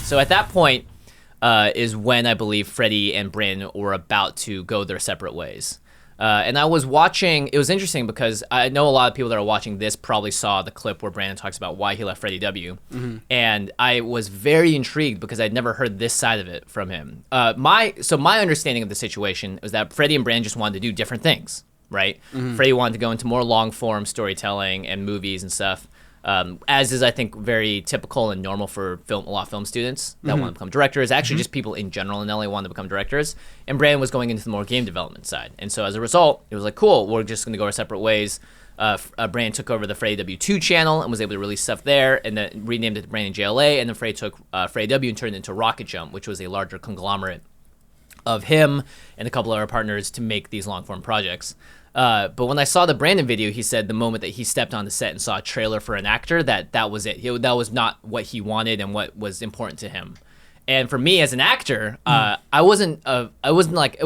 So at that point is when I believe Freddie and Brandon were about to go their separate ways. And I was watching, it was interesting because I know a lot of people that are watching this probably saw the clip where Brandon talks about why he left Freddie W. And I was very intrigued because I'd never heard this side of it from him. My understanding of the situation was that Freddie and Brandon just wanted to do different things, right? Freddie wanted to go into more long form storytelling and movies and stuff. As is, I think, very typical and normal for a lot of film students that want to become directors. Actually, just people in general in LA want to become directors. And Brandon was going into the more game development side. And so as a result, it was like, cool, we're just going to go our separate ways. Brandon took over the Freddie W2 channel and was able to release stuff there, and then renamed it to Brandon JLA. And then Freddie took Freddie W and turned it into Rocket Jump, which was a larger conglomerate of him and a couple of our partners to make these long-form projects. But when I saw the Brandon video, he said the moment that he stepped on the set and saw a trailer for an actor, that was it. That was not what he wanted and what was important to him. And for me as an actor, it wasn't like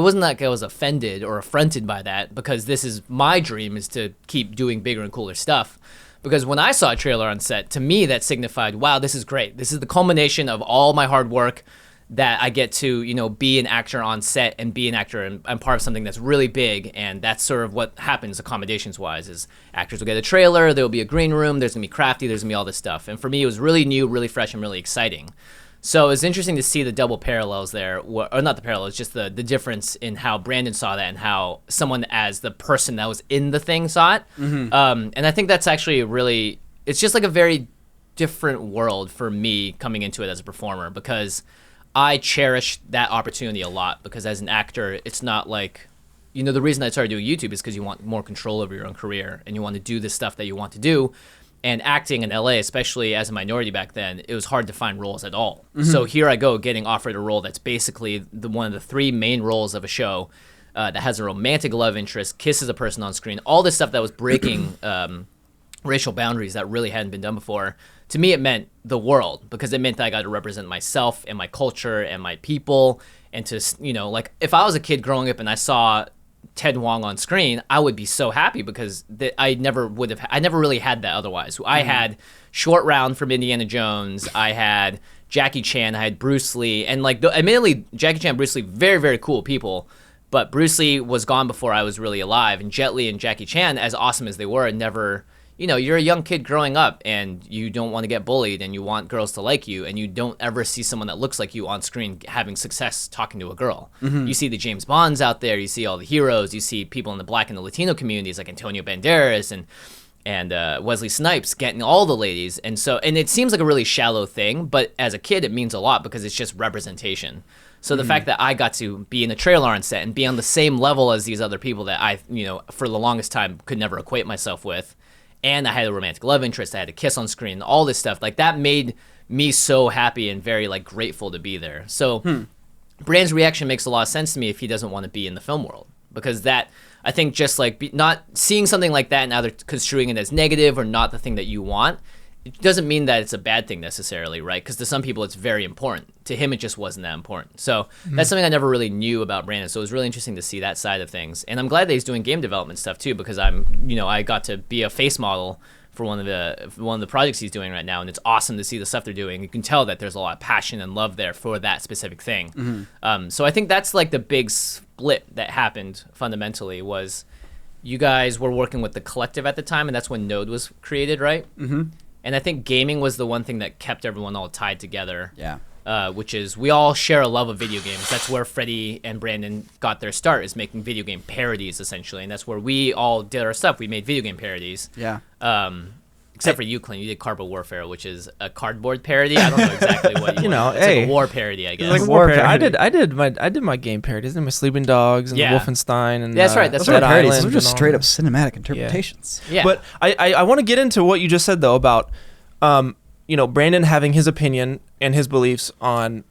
I was offended or affronted by that, because this is my dream, is to keep doing bigger and cooler stuff. Because when I saw a trailer on set, to me that signified, wow, this is great. This is the culmination of all my hard work, that I get to, be an actor on set and be an actor and I'm part of something that's really big. And that's sort of what happens accommodations wise, is actors will get a trailer, there'll be a green room, there's gonna be crafty, there's gonna be all this stuff. And for me, it was really new, really fresh, and really exciting. So it's interesting to see the double parallels there, or not the parallels, just the difference in how Brandon saw that and how someone as the person that was in the thing saw it. And I think that's actually it's just like a very different world for me coming into it as a performer, because I cherish that opportunity a lot, because as an actor, it's not like, the reason I started doing YouTube is because you want more control over your own career and you want to do the stuff that you want to do. And acting in LA, especially as a minority back then, it was hard to find roles at all. So here I go getting offered a role that's basically one of the three main roles of a show that has a romantic love interest, kisses a person on screen, all this stuff that was breaking racial boundaries that really hadn't been done before. To me, it meant the world, because it meant that I got to represent myself and my culture and my people. And to, like if I was a kid growing up and I saw Ted Wong on screen, I would be so happy, because I never really had that otherwise. I had Short Round from Indiana Jones. I had Jackie Chan. I had Bruce Lee. And admittedly, Jackie Chan and Bruce Lee, very, very cool people. But Bruce Lee was gone before I was really alive. And Jet Li and Jackie Chan, as awesome as they were, never... you're a young kid growing up and you don't want to get bullied and you want girls to like you, and you don't ever see someone that looks like you on screen having success talking to a girl. You see the James Bonds out there, you see all the heroes, you see people in the Black and the Latino communities like Antonio Banderas and Wesley Snipes getting all the ladies. And it seems like a really shallow thing, but as a kid it means a lot, because it's just representation. So the fact that I got to be in a trailer on set and be on the same level as these other people that I, for the longest time could never equate myself with, and I had a romantic love interest, I had a kiss on screen, all this stuff, like that made me so happy and very grateful to be there. So Brand's reaction makes a lot of sense to me if he doesn't want to be in the film world, because that, I think, just not seeing something like that and either construing it as negative or not the thing that you want, it doesn't mean that it's a bad thing necessarily, right? Because to some people it's very important. To him, it just wasn't that important. So that's something I never really knew about Brandon. So it was really interesting to see that side of things. And I'm glad that he's doing game development stuff too, because I got to be a face model for one of the projects he's doing right now, and it's awesome to see the stuff they're doing. You can tell that there's a lot of passion and love there for that specific thing. So I think that's the big split that happened fundamentally, was you guys were working with the Collective at the time, and that's when Node was created, right? And I think gaming was the one thing that kept everyone all tied together. Yeah. Which is, we all share a love of video games. That's where Freddie and Brandon got their start, is making video game parodies, essentially. And that's where we all did our stuff. We made video game parodies. Yeah. Except for you, Clint. You did Cardboard Warfare, which is a cardboard parody. I don't know exactly what you know. It's like a war parody, I guess. It's like war parody. I did my game parodies. I did my Sleeping Dogs and Wolfenstein and that's right. That's right. Parodies. Those are just straight up cinematic interpretations. Yeah. But I want to get into what you just said though about Brandon having his opinion and his beliefs on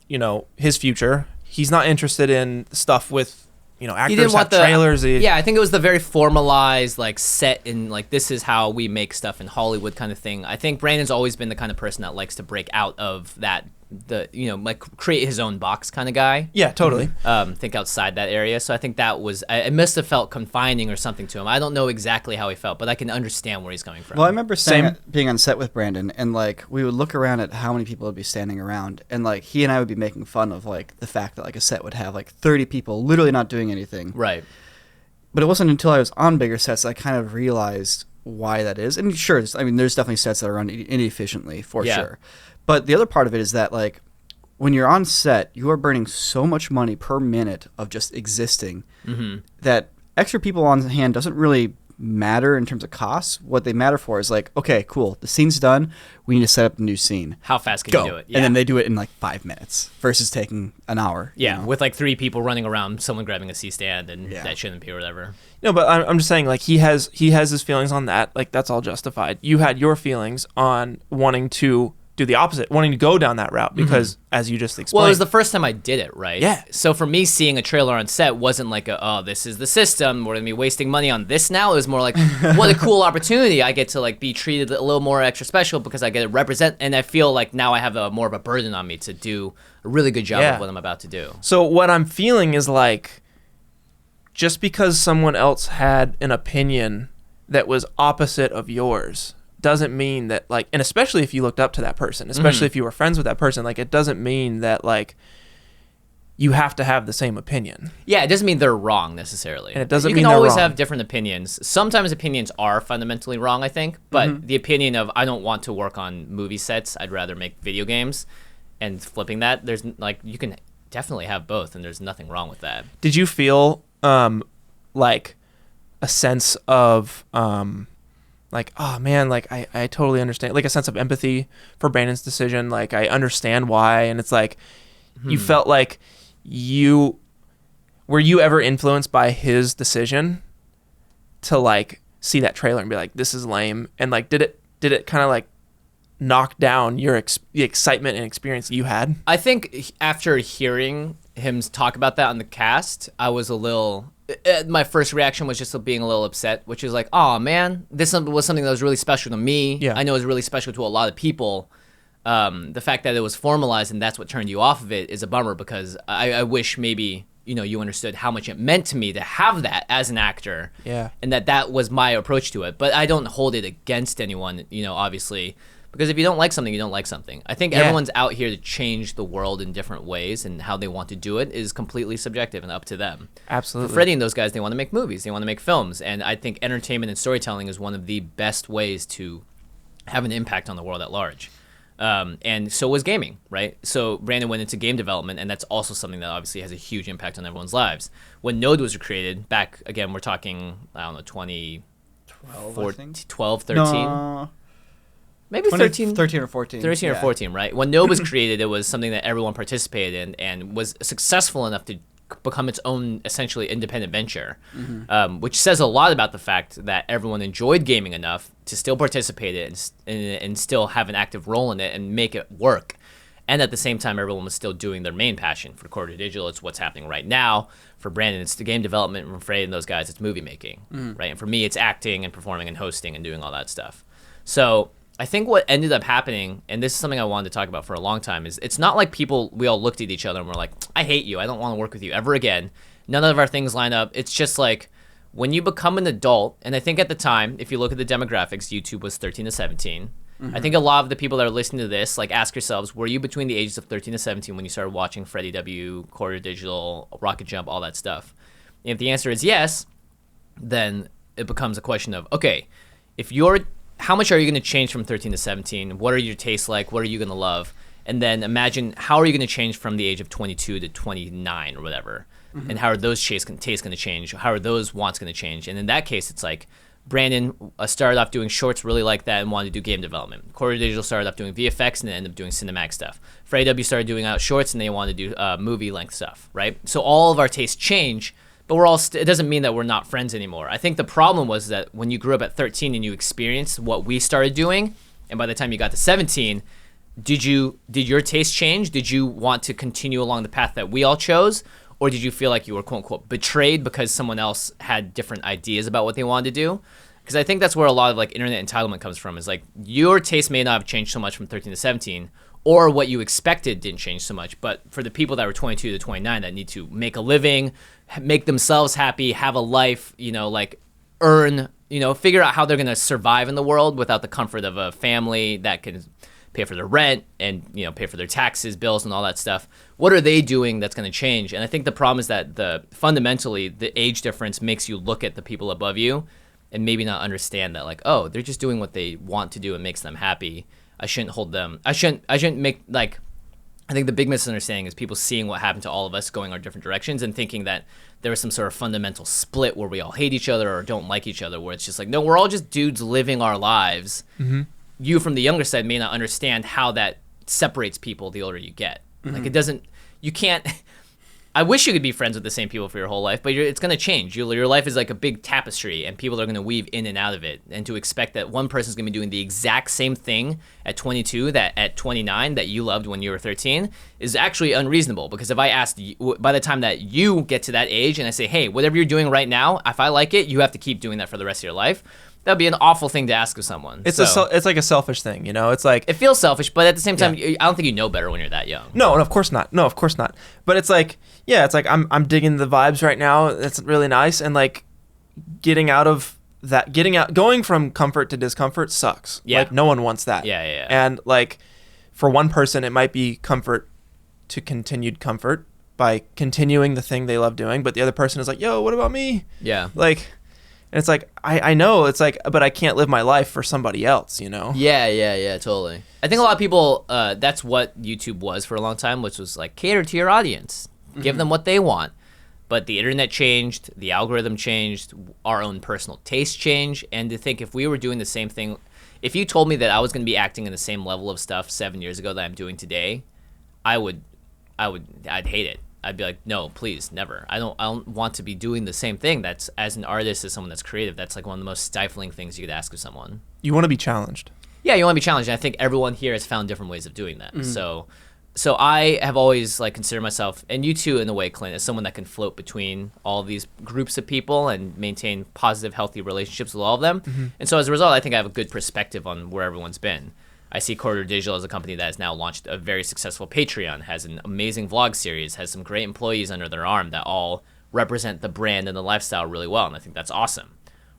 his future. He's not interested in stuff with actors have trailers. I think it was the very formalized, set in, this is how we make stuff in Hollywood kind of thing. I think Brandon's always been the kind of person that likes to break out of that like create his own box kind of guy. Yeah, totally. Think outside that area. So I think that was, it must have felt confining or something to him. I don't know exactly how he felt, but I can understand where he's coming from. Well, I remember being on set with Brandon, and like we would look around at how many people would be standing around, and like he and I would be making fun of like the fact that like a set would have like 30 people literally not doing anything. Right. But it wasn't until I was on bigger sets that I kind of realized why that is. And sure, I mean, there's definitely sets that are run inefficiently for sure. But the other part of it is that, like, when you're on set, you are burning so much money per minute of just existing that extra people on hand doesn't really matter in terms of costs. What they matter for is, like, okay, cool, the scene's done. We need to set up a new scene. How fast can you do it? Yeah. And then they do it in, like, 5 minutes versus taking an hour. Yeah, with, like, 3 people running around, someone grabbing a C-stand, and that shouldn't be or whatever. No, but I'm just saying, like, he has his feelings on that. Like, that's all justified. You had your feelings on wanting to do the opposite, wanting to go down that route because, as you just explained. Well, it was the first time I did it, right? Yeah. So for me, seeing a trailer on set wasn't like, this is the system. We're going to be wasting money on this now. It was more like, what a cool opportunity. I get to, like, be treated a little more extra special because I get to represent, and I feel like now I have more of a burden on me to do a really good job of what I'm about to do. So what I'm feeling is, like, just because someone else had an opinion that was opposite of yours doesn't mean that, like, and especially if you looked up to that person, especially if you were friends with that person, like, it doesn't mean that, like, you have to have the same opinion. Yeah, it doesn't mean they're wrong necessarily. And it doesn't you mean can they're always wrong. have different opinions. Sometimes opinions are fundamentally wrong, I think, but the opinion of I don't want to work on movie sets, I'd rather make video games, and flipping that, there's, like, you can definitely have both, and there's nothing wrong with that. Did you feel like a sense of like, oh man, like I totally understand, like a sense of empathy for Brandon's decision, like I understand why, and it's like you felt like were you ever influenced by his decision to, like, see that trailer and be like, this is lame, and, like, did it kind of, like, knock down the excitement and experience you had? I think after hearing him talk about that on the cast, I was a little... my first reaction was just being a little upset, which is like, oh man, this was something that was really special to me. Yeah. I know it was really special to a lot of people. The fact that it was formalized and that's what turned you off of it is a bummer, because I wish maybe, you understood how much it meant to me to have that as an actor. Yeah. And that was my approach to it. But I don't hold it against anyone, obviously. Because if you don't like something, you don't like something. I think everyone's out here to change the world in different ways, and how they want to do it is completely subjective and up to them. Absolutely. For Freddie and those guys, they want to make movies. They want to make films. And I think entertainment and storytelling is one of the best ways to have an impact on the world at large. And so was gaming, right? So Brandon went into game development, and that's also something that obviously has a huge impact on everyone's lives. When Node was created, back, again, we're talking, I don't know, 2012, 13? No. Maybe 13 or 14. 13 or 14, right? When Node was created, it was something that everyone participated in and was successful enough to become its own essentially independent venture, which says a lot about the fact that everyone enjoyed gaming enough to still participate in it and still have an active role in it and make it work. And at the same time, everyone was still doing their main passion. For Quarter Digital, it's what's happening right now. For Brandon, it's the game development. And for Freddie and those guys, it's movie making, right? And for me, it's acting and performing and hosting and doing all that stuff. So I think what ended up happening, and this is something I wanted to talk about for a long time, is it's not like we all looked at each other and were like, I hate you. I don't want to work with you ever again. None of our things line up. It's just like when you become an adult, and I think at the time, if you look at the demographics, YouTube was 13 to 17. I think a lot of the people that are listening to this, like, ask yourselves, were you between the ages of 13 to 17 when you started watching Freddie W, Quarter Digital, Rocket Jump, all that stuff? And if the answer is yes, then it becomes a question of, okay, how much are you going to change from 13 to 17? What are your tastes like? What are you going to love? And then imagine, how are you going to change from the age of 22 to 29 or whatever? And how are those tastes going to change? How are those wants going to change? And in that case, it's like, Brandon started off doing shorts really like that and wanted to do game development. Quarter Digital started off doing VFX and then ended up doing cinematic stuff. Freddie W started doing out shorts and they wanted to do movie length stuff, right? So all of our tastes change, but we're all it doesn't mean that we're not friends anymore. I think the problem was that when you grew up at 13 and you experienced what we started doing, and by the time you got to 17, did your taste change? Did you want to continue along the path that we all chose? Or did you feel like you were, quote unquote, betrayed because someone else had different ideas about what they wanted to do? Because I think that's where a lot of, like, internet entitlement comes from, is like, your taste may not have changed so much from 13 to 17, or what you expected didn't change so much. But for the people that were 22 to 29 that need to make a living, make themselves happy, have a life, like earn, figure out how they're going to survive in the world without the comfort of a family that can pay for their rent and, pay for their taxes, bills, and all that stuff. What are they doing that's going to change? And I think the problem is that fundamentally, the age difference makes you look at the people above you and maybe not understand that, like, oh, they're just doing what they want to do and makes them happy. I shouldn't hold them. I shouldn't make, like, I think the big misunderstanding is people seeing what happened to all of us going our different directions and thinking that there was some sort of fundamental split where we all hate each other or don't like each other, where it's just like, no, we're all just dudes living our lives. Mm-hmm. You from the younger side may not understand how that separates people the older you get. Mm-hmm. Like, it doesn't, you can't, I wish you could be friends with the same people for your whole life, but it's going to change. Your life is like a big tapestry, and people are going to weave in and out of it. And to expect that one person's going to be doing the exact same thing at 22 that at 29 that you loved when you were 13 is actually unreasonable. Because if I asked you, by the time that you get to that age and I say, hey, whatever you're doing right now, if I like it, you have to keep doing that for the rest of your life. That'd be an awful thing to ask of someone. It's like a selfish thing, It's like, it feels selfish, but at the same time, I don't think you know better when you're that young. No, of course not. But it's like, I'm digging the vibes right now. It's really nice, and like getting going from comfort to discomfort sucks. Yeah, like no one wants that. Yeah. And like, for one person, it might be comfort to continued comfort by continuing the thing they love doing, but the other person is like, yo, what about me? Yeah, like. And it's like, I know, it's like, but I can't live my life for somebody else, Yeah, totally. I think a lot of people, that's what YouTube was for a long time, which was like, cater to your audience. Give them what they want. But the internet changed, the algorithm changed, our own personal taste changed. And to think if we were doing the same thing, if you told me that I was going to be acting in the same level of stuff 7 years ago that I'm doing today, I'd hate it. I'd be like, no, please, never. I don't want to be doing the same thing. That's, as an artist, as someone that's creative, that's like one of the most stifling things you could ask of someone. You want to be challenged. Yeah, you want to be challenged. And I think everyone here has found different ways of doing that. Mm-hmm. So I have always like considered myself, and you too in a way, Clint, as someone that can float between all of these groups of people and maintain positive, healthy relationships with all of them. Mm-hmm. And so as a result, I think I have a good perspective on where everyone's been. I see Corridor Digital as a company that has now launched a very successful Patreon, has an amazing vlog series, has some great employees under their arm that all represent the brand and the lifestyle really well, and I think that's awesome,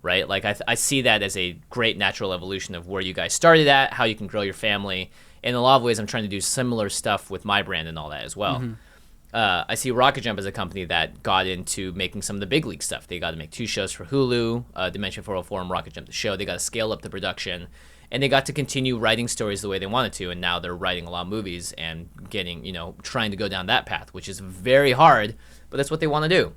right? Like, I see that as a great natural evolution of where you guys started at, how you can grow your family. In a lot of ways, I'm trying to do similar stuff with my brand and all that as well. Mm-hmm. I see Rocket Jump as a company that got into making some of the big league stuff. They got to make 2 shows for Hulu, Dimension 404 and Rocket Jump the Show. They got to scale up the production. And they got to continue writing stories the way they wanted to, and now they're writing a lot of movies and getting, trying to go down that path, which is very hard, but that's what they want to do.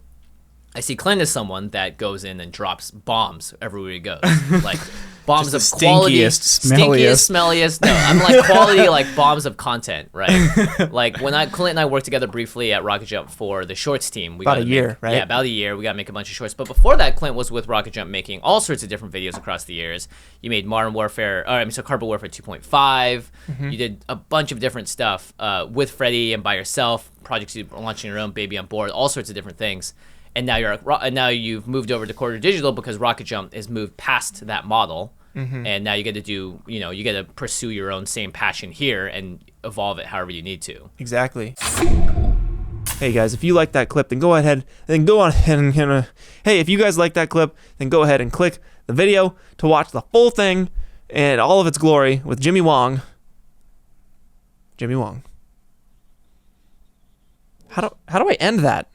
I see Clint as someone that goes in and drops bombs everywhere he goes, like bombs of quality, smelliest. No, I'm like quality, like bombs of content, right? Like Clint and I worked together briefly at Rocket Jump for the shorts team. About a year, right? Yeah, about a year. We got to make a bunch of shorts. But before that, Clint was with Rocket Jump making all sorts of different videos across the years. You made Carpet Warfare 2.5. Mm-hmm. You did a bunch of different stuff with Freddie and by yourself, projects you're launching your own, Baby on Board, all sorts of different things. And now you've moved over to Corridor Digital because Rocket Jump has moved past that model, and now you get to do, you get to pursue your own same passion here and evolve it however you need to. Exactly. Hey guys, if you like that clip, then go ahead and hey, if you guys like that clip, then go ahead and click the video to watch the full thing and all of its glory with Jimmy Wong. How do I end that?